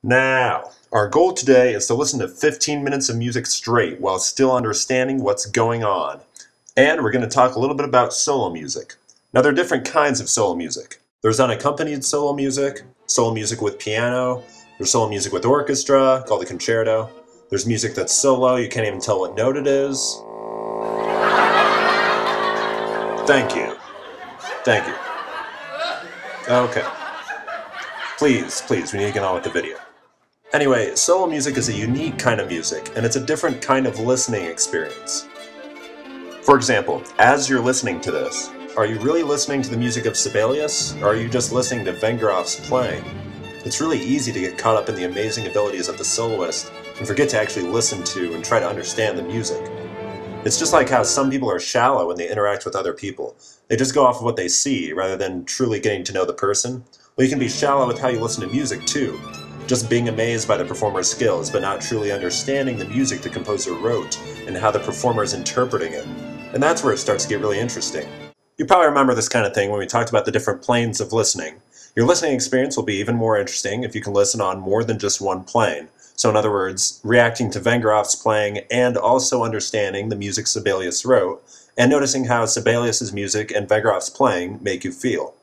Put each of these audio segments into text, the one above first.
Now, our goal today is to listen to 15 minutes of music straight while still understanding what's going on. And we're going to talk a little bit about solo music. Now, there are different kinds of solo music. There's unaccompanied solo music with piano, there's solo music with orchestra, called the concerto. There's music that's solo, you can't even tell what note it is. Thank you. Thank you. Okay. Please, we need to get on with the video. Anyway, solo music is a unique kind of music, and it's a different kind of listening experience. For example, as you're listening to this, are you really listening to the music of Sibelius, or are you just listening to Vengroff's playing? It's really easy to get caught up in the amazing abilities of the soloist and forget to actually listen to and try to understand the music. It's just like how some people are shallow when they interact with other people. They just go off of what they see, rather than truly getting to know the person. Well, you can be shallow with how you listen to music, too. Just being amazed by the performer's skills, but not truly understanding the music the composer wrote and how the performer is interpreting it. And that's where it starts to get really interesting. You probably remember this kind of thing when we talked about the different planes of listening. Your listening experience will be even more interesting if you can listen on more than just one plane. So in other words, reacting to Vengroff's playing and also understanding the music Sibelius wrote, and noticing how Sibelius's music and Vengroff's playing make you feel.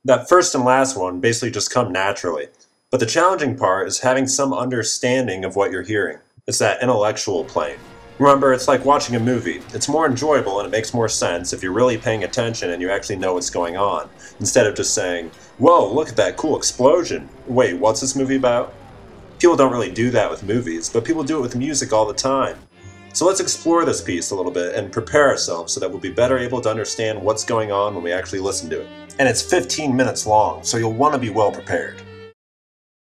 That first and last one basically just come naturally. But the challenging part is having some understanding of what you're hearing. It's that intellectual plane. Remember, it's like watching a movie. It's more enjoyable and it makes more sense if you're really paying attention and you actually know what's going on, instead of just saying, "Whoa, look at that cool explosion. Wait, what's this movie about?" People don't really do that with movies, but people do it with music all the time. So let's explore this piece a little bit and prepare ourselves so that we'll be better able to understand what's going on when we actually listen to it. And it's 15 minutes long, so you'll want to be well prepared.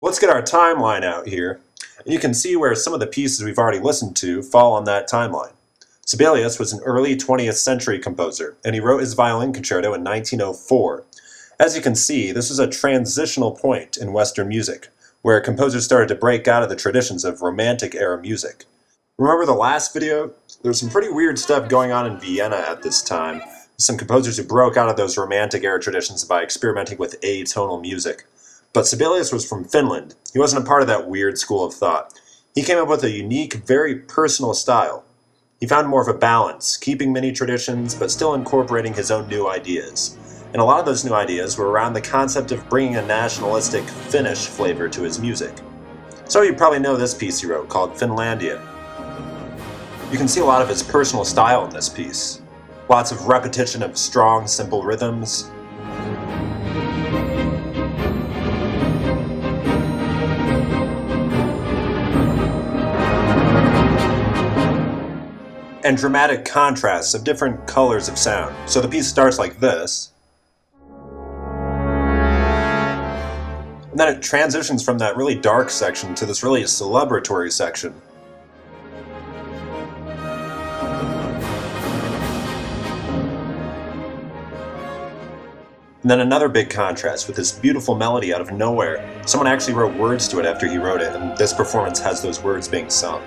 Let's get our timeline out here, and you can see where some of the pieces we've already listened to fall on that timeline. Sibelius was an early 20th century composer, and he wrote his violin concerto in 1904. As you can see, this is a transitional point in Western music, where composers started to break out of the traditions of Romantic-era music. Remember the last video? There's some pretty weird stuff going on in Vienna at this time. Some composers who broke out of those Romantic-era traditions by experimenting with atonal music. But Sibelius was from Finland. He wasn't a part of that weird school of thought. He came up with a unique, very personal style. He found more of a balance, keeping many traditions, but still incorporating his own new ideas. And a lot of those new ideas were around the concept of bringing a nationalistic Finnish flavor to his music. So you probably know this piece he wrote called Finlandia. You can see a lot of his personal style in this piece. Lots of repetition of strong, simple rhythms. And dramatic contrasts of different colors of sound. So the piece starts like this. And then it transitions from that really dark section to this really celebratory section. And then another big contrast with this beautiful melody out of nowhere. Someone actually wrote words to it after he wrote it, and this performance has those words being sung.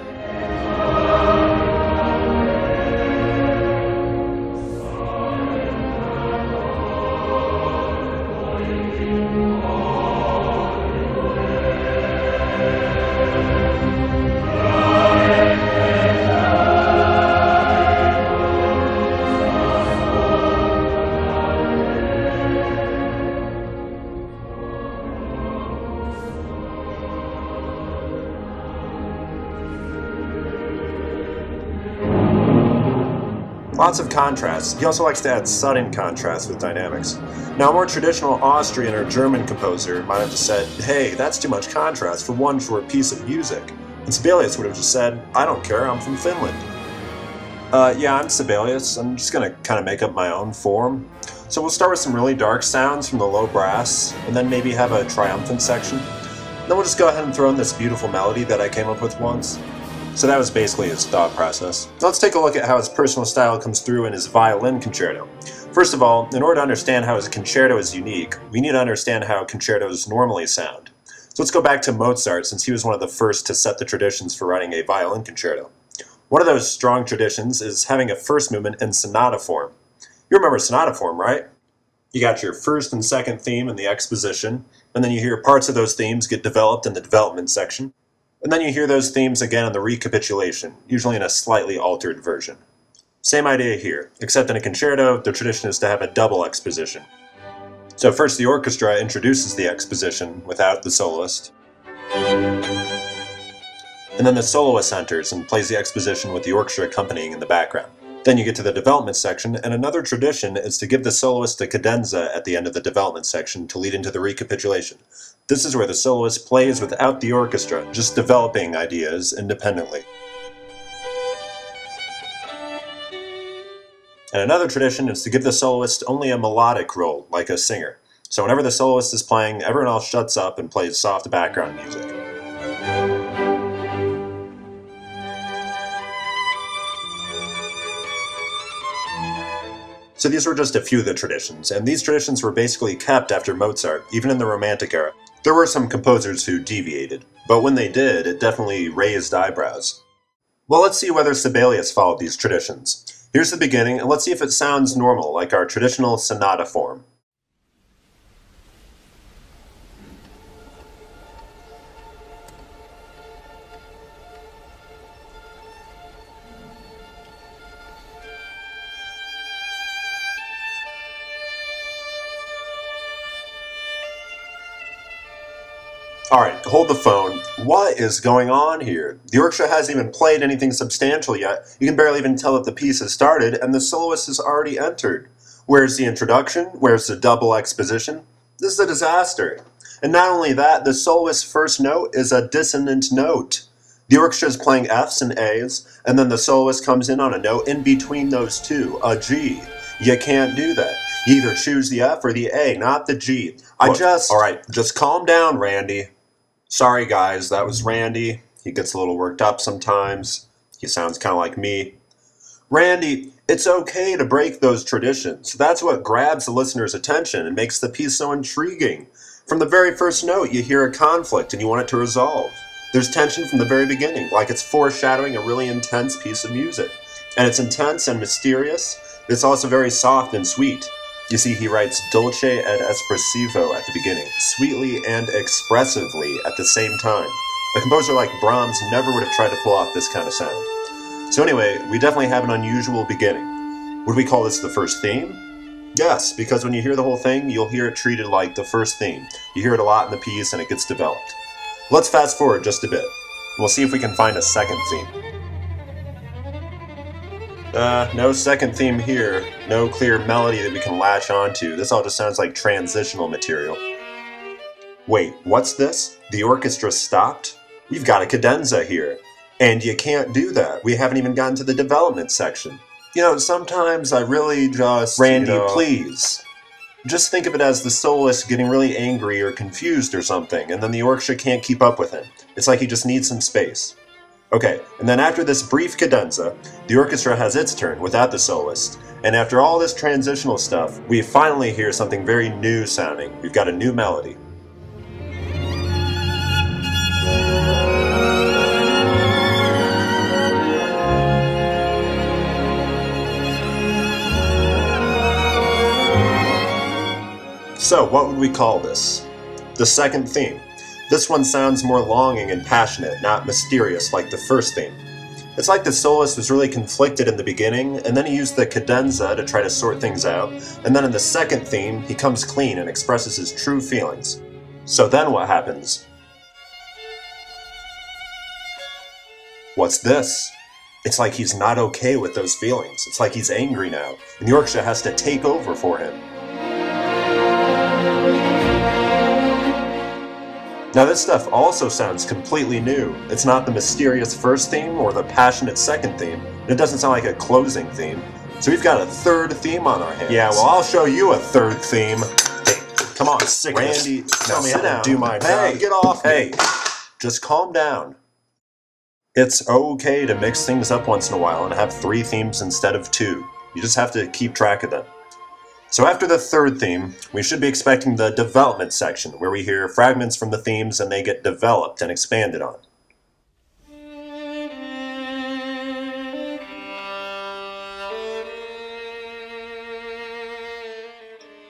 Lots of contrasts. He also likes to add sudden contrast with dynamics. Now, a more traditional Austrian or German composer might have just said, "Hey, that's too much contrast for one short piece of music." And Sibelius would have just said, "I don't care, I'm from Finland." Yeah, I'm Sibelius. I'm just gonna kind of make up my own form. So we'll start with some really dark sounds from the low brass, and then maybe have a triumphant section. Then we'll just go ahead and throw in this beautiful melody that I came up with once. So that was basically his thought process. Now let's take a look at how his personal style comes through in his violin concerto. First of all, in order to understand how his concerto is unique, we need to understand how concertos normally sound. So let's go back to Mozart, since he was one of the first to set the traditions for writing a violin concerto. One of those strong traditions is having a first movement in sonata form. You remember sonata form, right? You got your first and second theme in the exposition, and then you hear parts of those themes get developed in the development section, and then you hear those themes again in the recapitulation, usually in a slightly altered version. Same idea here, except in a concerto, the tradition is to have a double exposition. So first the orchestra introduces the exposition without the soloist, and then the soloist enters and plays the exposition with the orchestra accompanying in the background. Then you get to the development section, and another tradition is to give the soloist a cadenza at the end of the development section to lead into the recapitulation. This is where the soloist plays without the orchestra, just developing ideas independently. And another tradition is to give the soloist only a melodic role, like a singer. So whenever the soloist is playing, everyone else shuts up and plays soft background music. So these were just a few of the traditions, and these traditions were basically kept after Mozart, even in the Romantic era. There were some composers who deviated, but when they did, it definitely raised eyebrows. Well, let's see whether Sibelius followed these traditions. Here's the beginning, and let's see if it sounds normal, like our traditional sonata form. Alright, hold the phone. What is going on here? The orchestra hasn't even played anything substantial yet. You can barely even tell that the piece has started, and the soloist has already entered. Where's the introduction? Where's the double exposition? This is a disaster. And not only that, the soloist's first note is a dissonant note. The orchestra is playing Fs and As, and then the soloist comes in on a note in between those two, a G. You can't do that. You either choose the F or the A, not the G. Alright, just calm down, Randy. Sorry guys, that was Randy. He gets a little worked up sometimes. He sounds kind of like me. Randy, it's okay to break those traditions. That's what grabs the listener's attention and makes the piece so intriguing. From the very first note, you hear a conflict and you want it to resolve. There's tension from the very beginning, like it's foreshadowing a really intense piece of music. And it's intense and mysterious. It's also very soft and sweet. You see, he writes dolce ed espressivo at the beginning, sweetly and expressively at the same time. A composer like Brahms never would have tried to pull off this kind of sound. So anyway, we definitely have an unusual beginning. Would we call this the first theme? Yes, because when you hear the whole thing, you'll hear it treated like the first theme. You hear it a lot in the piece and it gets developed. Let's fast forward just a bit. We'll see if we can find a second theme. No second theme here. No clear melody that we can latch onto. This all just sounds like transitional material. Wait, what's this? The orchestra stopped? We've got a cadenza here. And you can't do that. We haven't even gotten to the development section. You know, sometimes I really just... Randy, please. Just think of it as the soloist getting really angry or confused or something, and then the orchestra can't keep up with him. It's like he just needs some space. Okay, and then after this brief cadenza, the orchestra has its turn without the soloist, and after all this transitional stuff, we finally hear something very new sounding. We've got a new melody. So, what would we call this? The second theme. This one sounds more longing and passionate, not mysterious like the first theme. It's like the soloist was really conflicted in the beginning, and then he used the cadenza to try to sort things out, and then in the second theme, he comes clean and expresses his true feelings. So then what happens? What's this? It's like he's not okay with those feelings. It's like he's angry now, and the orchestra has to take over for him. Now this stuff also sounds completely new. It's not the mysterious first theme or the passionate second theme, and it doesn't sound like a closing theme. So we've got a third theme on our hands. Yeah, well, I'll show you a third theme. Hey, come on, sick Randy, tell me how to do my job. Get off me. Hey, just calm down. It's okay to mix things up once in a while and have 3 themes instead of 2. You just have to keep track of them. So after the third theme, we should be expecting the development section, where we hear fragments from the themes and they get developed and expanded on.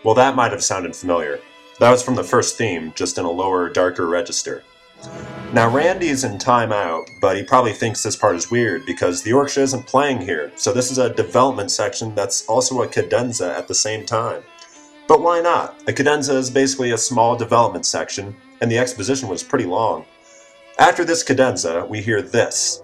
Well, that might have sounded familiar. That was from the first theme, just in a lower, darker register. Now Randy's in timeout, but he probably thinks this part is weird because the orchestra isn't playing here, so this is a development section that's also a cadenza at the same time. But why not? A cadenza is basically a small development section, and the exposition was pretty long. After this cadenza, we hear this.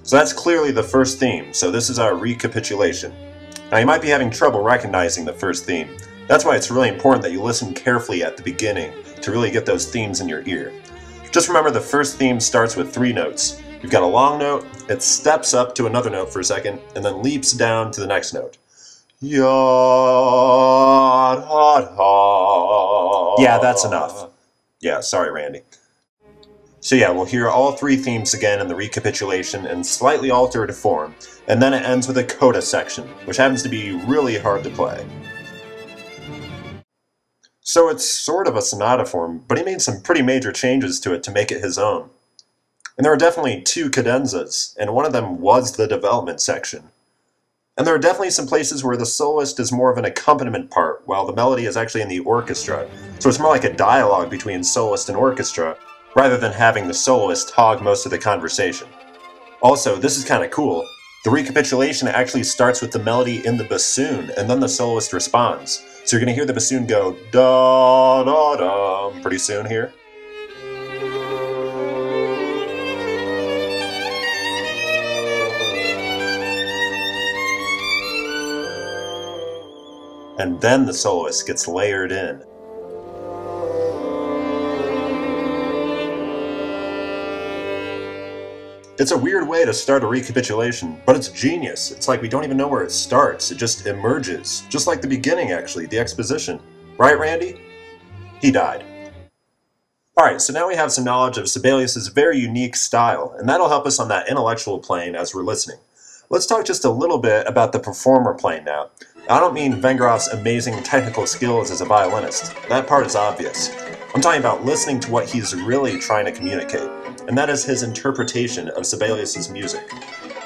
So that's clearly the first theme, so this is our recapitulation. Now you might be having trouble recognizing the first theme. That's why it's really important that you listen carefully at the beginning to really get those themes in your ear. Just remember the first theme starts with 3 notes. You've got a long note, it steps up to another note for a second, and then leaps down to the next note. Yeah, that's enough. Yeah, sorry Randy. So yeah, we'll hear all 3 themes again in the recapitulation in slightly altered form, and then it ends with a coda section, which happens to be really hard to play. So it's sort of a sonata form, but he made some pretty major changes to it to make it his own. And there are definitely 2 cadenzas, and one of them was the development section. And there are definitely some places where the soloist is more of an accompaniment part, while the melody is actually in the orchestra, so it's more like a dialogue between soloist and orchestra, rather than having the soloist hog most of the conversation. Also, this is kind of cool. The recapitulation actually starts with the melody in the bassoon, and then the soloist responds. So you're going to hear the bassoon go da-da-da pretty soon here. And then the soloist gets layered in. It's a weird way to start a recapitulation, but it's genius. It's like we don't even know where it starts, it just emerges. Just like the beginning, actually, the exposition. Right, Randy? He died. Alright, so now we have some knowledge of Sibelius' very unique style, and that'll help us on that intellectual plane as we're listening. Let's talk just a little bit about the performer plane now. I don't mean Vengerof's amazing technical skills as a violinist. That part is obvious. I'm talking about listening to what he's really trying to communicate, and that is his interpretation of Sibelius' music.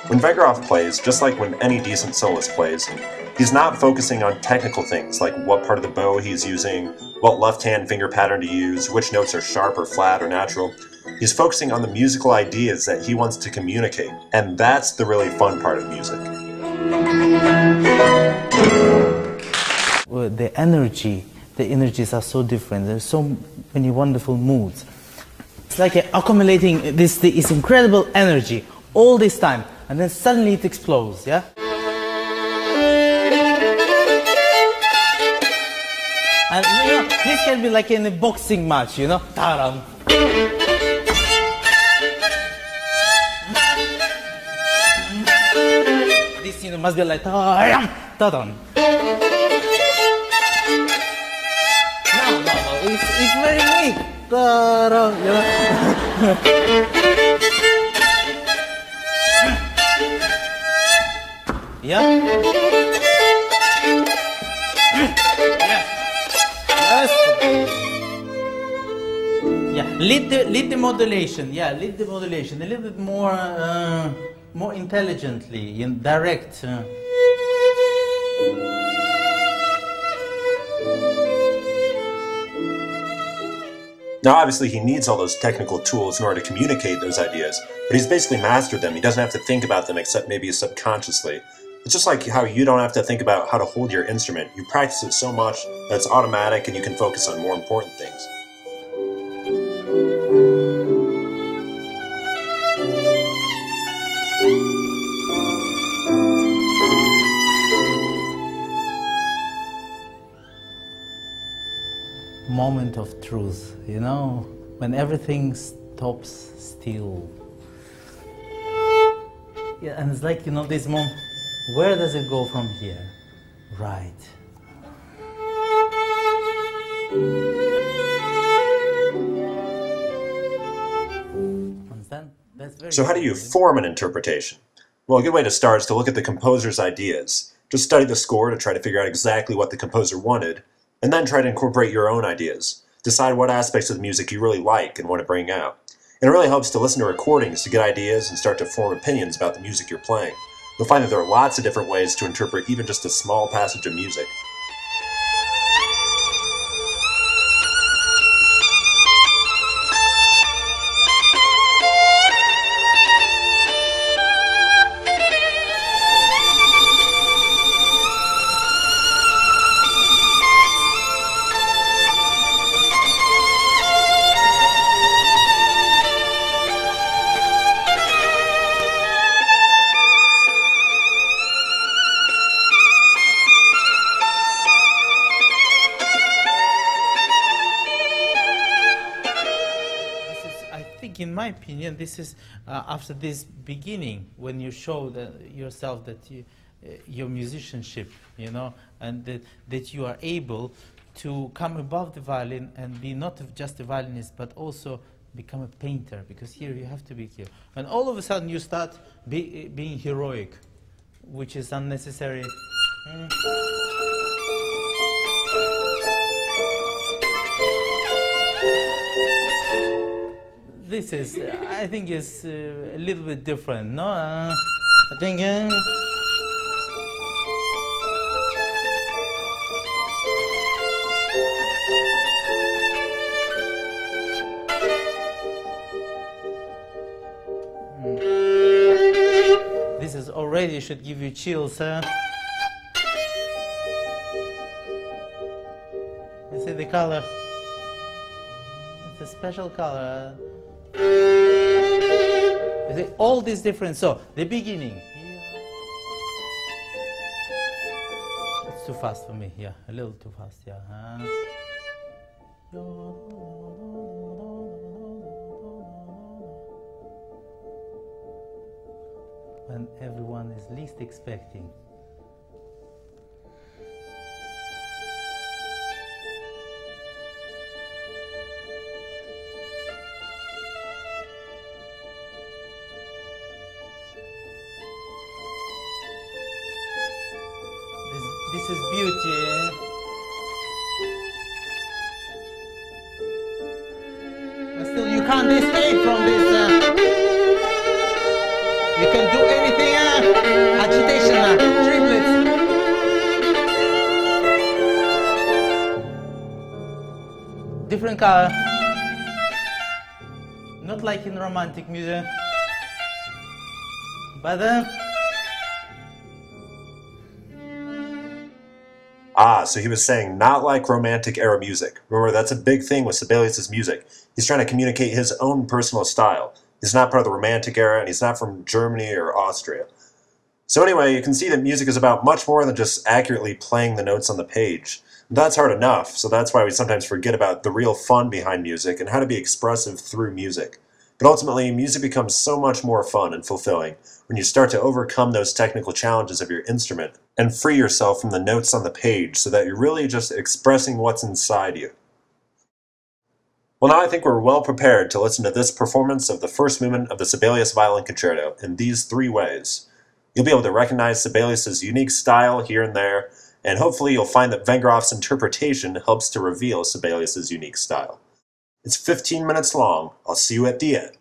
When Vengeroff plays, just like when any decent soloist plays, he's not focusing on technical things like what part of the bow he's using, what left-hand finger pattern to use, which notes are sharp or flat or natural. He's focusing on the musical ideas that he wants to communicate, and that's the really fun part of music. The energies are so different. There's so many wonderful moods. It's like accumulating this incredible energy all this time, and then suddenly it explodes, yeah? And you know, this can be like in a boxing match, you know? Ta-dam. This, you know, must be like ta-dam, ta-dam. No, it's very weak. Ta-dam, you know? Yeah? Yeah, lead the modulation. Yeah, lead the modulation a little bit more intelligently, direct. Now obviously he needs all those technical tools in order to communicate those ideas, but he's basically mastered them. He doesn't have to think about them except maybe subconsciously. It's just like how you don't have to think about how to hold your instrument. You practice it so much that it's automatic and you can focus on more important things. Moment of truth, you know, when everything stops still. Yeah, and it's like, you know, this moment, where does it go from here? Right. Understand? That's very So how do you form an interpretation? Well, a good way to start is to look at the composer's ideas. Just study the score to try to figure out exactly what the composer wanted, and then try to incorporate your own ideas. decide what aspects of the music you really like and want to bring out. And it really helps to listen to recordings to get ideas and start to form opinions about the music you're playing. You'll find that there are lots of different ways to interpret even just a small passage of music. In my opinion, this is after this beginning, when you show yourself that your musicianship, you know, and that you are able to come above the violin and be not just a violinist, but also become a painter, because here you have to be here. And all of a sudden you start being heroic, which is unnecessary. This is, I think, is a little bit different, no? I think. This is already should give you chills, huh? You see the color? It's a special color. You see, all these different. So the beginning. It's too fast for me. Yeah, a little too fast. Yeah. When everyone is least expecting. This is beauty. But still, you can't escape from this. You can do anything. Agitation, triplets. Different color. Not like in romantic music. But so he was saying not like romantic era music. Remember, that's a big thing with Sibelius' music. He's trying to communicate his own personal style. He's not part of the romantic era, and he's not from Germany or Austria. So anyway, you can see that music is about much more than just accurately playing the notes on the page. That's hard enough, so that's why we sometimes forget about the real fun behind music and how to be expressive through music. But ultimately, music becomes so much more fun and fulfilling when you start to overcome those technical challenges of your instrument and free yourself from the notes on the page so that you're really just expressing what's inside you. Well, now I think we're well prepared to listen to this performance of the first movement of the Sibelius Violin Concerto in these three ways. You'll be able to recognize Sibelius' unique style here and there, and hopefully you'll find that Vengerhoff's interpretation helps to reveal Sibelius' unique style. It's 15 minutes long. I'll see you at the end.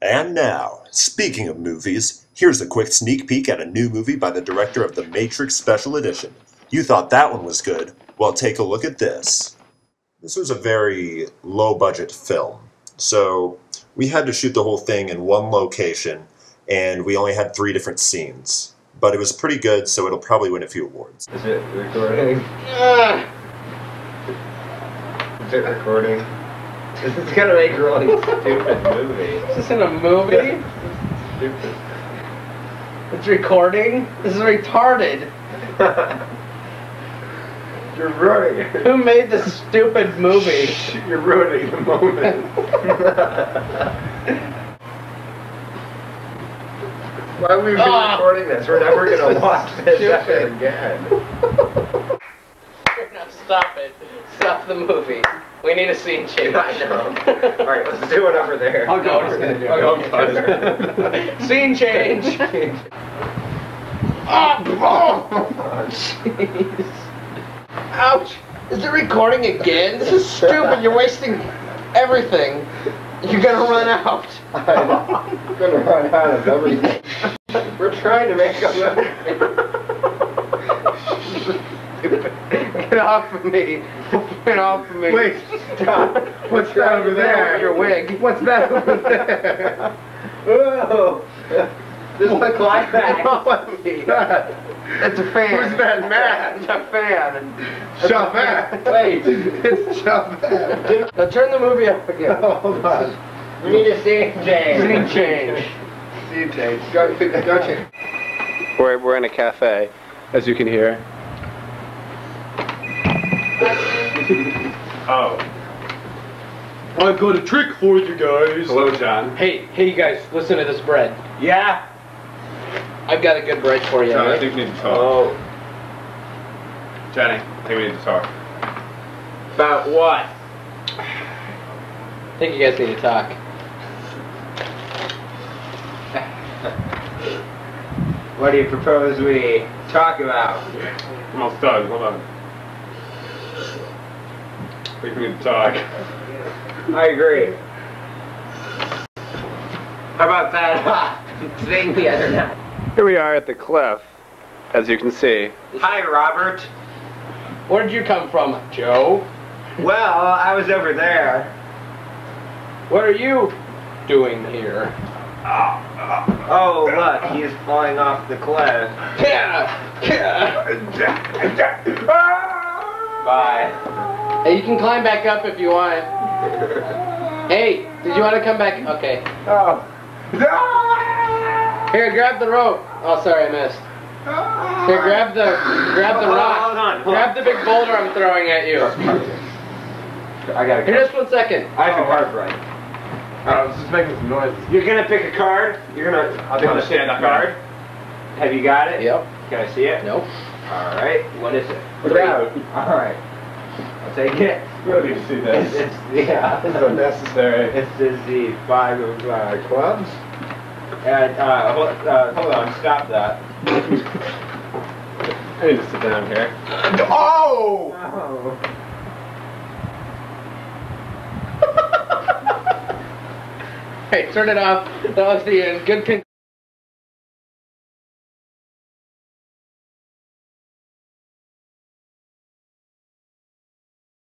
And now, speaking of movies, here's a quick sneak peek at a new movie by the director of The Matrix Special Edition. You thought that one was good? Well, take a look at this. This was a very low-budget film, so we had to shoot the whole thing in one location, and we only had 3 different scenes. But it was pretty good, so it'll probably win a few awards. Is it recording? Is it recording? This is gonna make a really stupid movie. Is this in a movie? Stupid. It's recording? This is retarded. You're ruining it. Who made this stupid movie? You're ruining the moment. Why are we recording this? We're never gonna watch this ever again. No, stop it. Stop the movie. We need a scene change. I know. Alright, let's do it over there. I'll go. Scene change. Oh, jeez. Ouch. Is it recording again? This is stupid. You're wasting everything. You're gonna run out. I'm gonna run out of everything. We're trying to make a Get off of me. Get off of me. Wait, stop. What's that over there? Your wig. What's that over there? Whoa. This is a climax. Get off of me. It's a fan. Who's that man? It's a fan. Chopin. Wait, it's Chopin. Now turn the movie up again. Hold on. We need a scene change. Scene change. Scene change. Go change. We're in a cafe, as you can hear. Oh. I've got a trick for you guys. Hello, John. Hey, you guys, listen to this bread. Yeah. I've got a good bread for you. John, I right? think we need to talk. Oh. Johnny, I think we need to talk. About what? I think you guys need to talk. What do you propose we talk about? I'm almost done. Hold on. I think we need to talk. I agree. How about that thing the other night? Here we are at the cliff, as you can see. Hi, Robert. Where did you come from, Joe? Well, I was over there. What are you doing here? Oh, look, he's falling off the cliff. Bye. Hey, you can climb back up if you want. Hey, did you want to come back? Okay. Oh. Here, grab the rope. Oh, sorry, I missed. Here, grab the rock. Hold on. Grab the big boulder I'm throwing at you. I gotta Here, just 1 second. I have a card right. This is making some noises. You're gonna pick a card? You're gonna understand that card? Have you got it? Yep. Can I see it? Nope. Alright. What is it? Put it out. Alright. I'll take it. We don't need to see this. Yeah. It's unnecessary. This is the 5 of clubs. And, hold on, stop that. I need to sit down here. Oh! Hey, turn it off. That was the end. Good